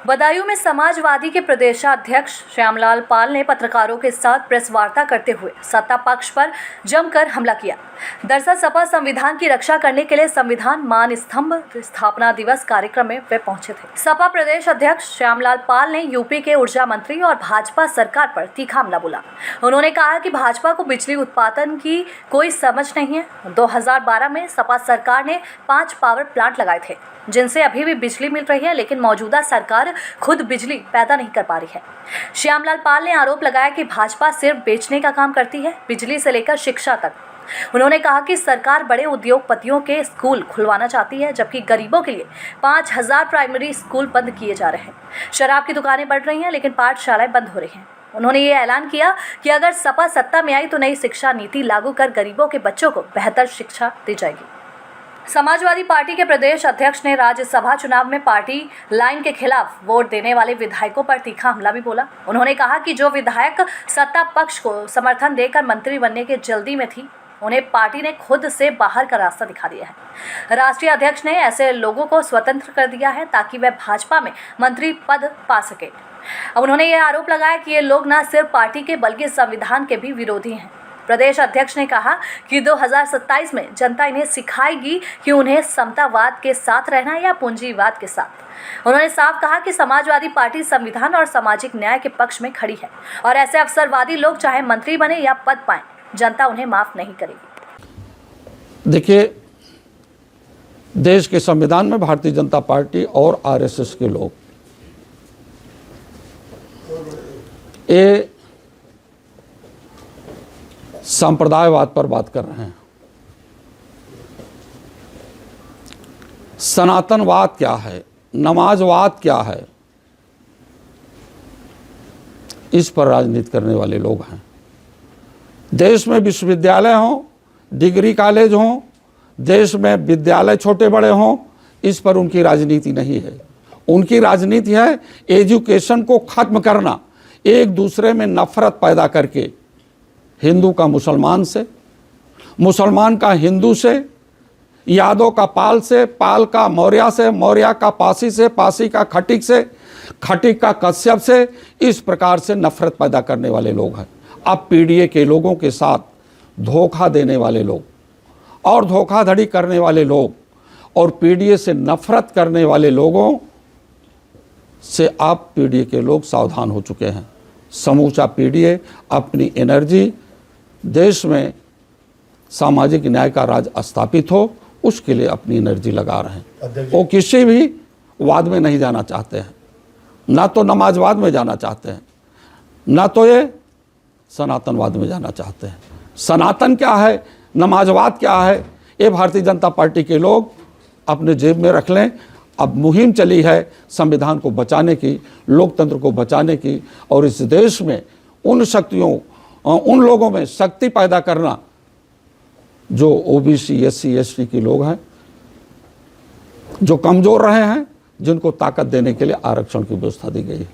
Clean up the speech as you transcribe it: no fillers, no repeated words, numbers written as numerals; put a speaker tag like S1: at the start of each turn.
S1: बदायूं में समाजवादी के प्रदेशाध्यक्ष श्यामलाल पाल ने पत्रकारों के साथ प्रेस वार्ता करते हुए सत्ता पक्ष पर जमकर हमला किया। दरअसल सपा संविधान की रक्षा करने के लिए संविधान मान स्तंभ स्थापना दिवस कार्यक्रम में वे पहुंचे थे। सपा प्रदेश अध्यक्ष श्यामलाल पाल ने यूपी के ऊर्जा मंत्री और भाजपा सरकार पर तीखा हमला बोला। उन्होंने कहा कि भाजपा को बिजली उत्पादन की कोई समझ नहीं है। 2012 में सपा सरकार ने 5 पावर प्लांट लगाए थे जिनसे अभी भी बिजली मिल रही है, लेकिन मौजूदा सरकार खुद बिजली पैदा नहीं कर पा रही है। श्यामलाल पाल ने आरोप लगाया कि भाजपा सिर्फ बेचने का काम करती है, बिजली से लेकर शिक्षा तक। उन्होंने कहा कि सरकार बड़े उद्योगपतियों के स्कूल खुलवाना चाहती है, जबकि गरीबों के लिए 5000 प्राइमरी स्कूल बंद किए जा रहे हैं। शराब की दुकानें बढ़ रही हैं, लेकिन पाठशालाएं बंद हो रही हैं। उन्होंने ये ऐलान किया कि अगर सपा सत्ता में आई तो नई शिक्षा नीति लागू कर गरीबों के बच्चों को बेहतर शिक्षा दी जाएगी। समाजवादी पार्टी के प्रदेश अध्यक्ष ने राज्यसभा चुनाव में पार्टी लाइन के खिलाफ वोट देने वाले विधायकों पर तीखा हमला भी बोला। उन्होंने कहा कि जो विधायक सत्ता पक्ष को समर्थन देकर मंत्री बनने के जल्दी में थी, उन्हें पार्टी ने खुद से बाहर का रास्ता दिखा दिया है। राष्ट्रीय अध्यक्ष ने ऐसे लोगों को स्वतंत्र कर दिया है ताकि वह भाजपा में मंत्री पद पा सके। अब उन्होंने ये आरोप लगाया कि ये लोग न सिर्फ पार्टी के बल्कि संविधान के भी विरोधी हैं। प्रदेश अध्यक्ष ने कहा कि 2027 में जनता इन्हें सिखाएगी कि उन्हें समतावाद के साथ रहना या पूंजीवाद के साथ। उन्होंने साफ कहा कि समाजवादी पार्टी संविधान और सामाजिक न्याय के पक्ष में खड़ी है और ऐसे अवसरवादी लोग चाहे मंत्री बने या पद पाएं, जनता उन्हें माफ नहीं करेगी।
S2: देखिए, देश के संविधान में भारतीय जनता पार्टी और आरएसएस के लोग ये सांप्रदायवाद पर बात कर रहे हैं। सनातनवाद क्या है, नमाजवाद क्या है, इस पर राजनीति करने वाले लोग हैं। देश में विश्वविद्यालय हों, डिग्री कॉलेज हों, देश में विद्यालय छोटे बड़े हों, इस पर उनकी राजनीति नहीं है। उनकी राजनीति है एजुकेशन को खत्म करना, एक दूसरे में नफरत पैदा करके, हिंदू का मुसलमान से, मुसलमान का हिंदू से, यादव का पाल से, पाल का मौर्य से, मौर्य का पासी से, पासी का खटिक से, खटिक का कश्यप से, इस प्रकार से नफरत पैदा करने वाले लोग हैं। अब पीडीए के लोगों के साथ धोखा देने वाले लोग और धोखाधड़ी करने वाले लोग और पीडीए से नफरत करने वाले लोगों से अब पीडीए के लोग सावधान हो चुके हैं। समूचा पीडीए अपनी एनर्जी देश में सामाजिक न्याय का राज स्थापित हो, उसके लिए अपनी एनर्जी लगा रहे हैं। वो किसी भी वाद में नहीं जाना चाहते हैं, ना तो नमाजवाद में जाना चाहते हैं, ना तो ये सनातनवाद में जाना चाहते हैं। सनातन क्या है, नमाजवाद क्या है, ये भारतीय जनता पार्टी के लोग अपने जेब में रख लें। अब मुहिम चली है संविधान को बचाने की, लोकतंत्र को बचाने की, और इस देश में उन शक्तियों, उन लोगों में शक्ति पैदा करना जो ओबीसी, एससी, एसटी के लोग हैं, जो कमज़ोर रहे हैं, जिनको ताकत देने के लिए आरक्षण की व्यवस्था दी गई है।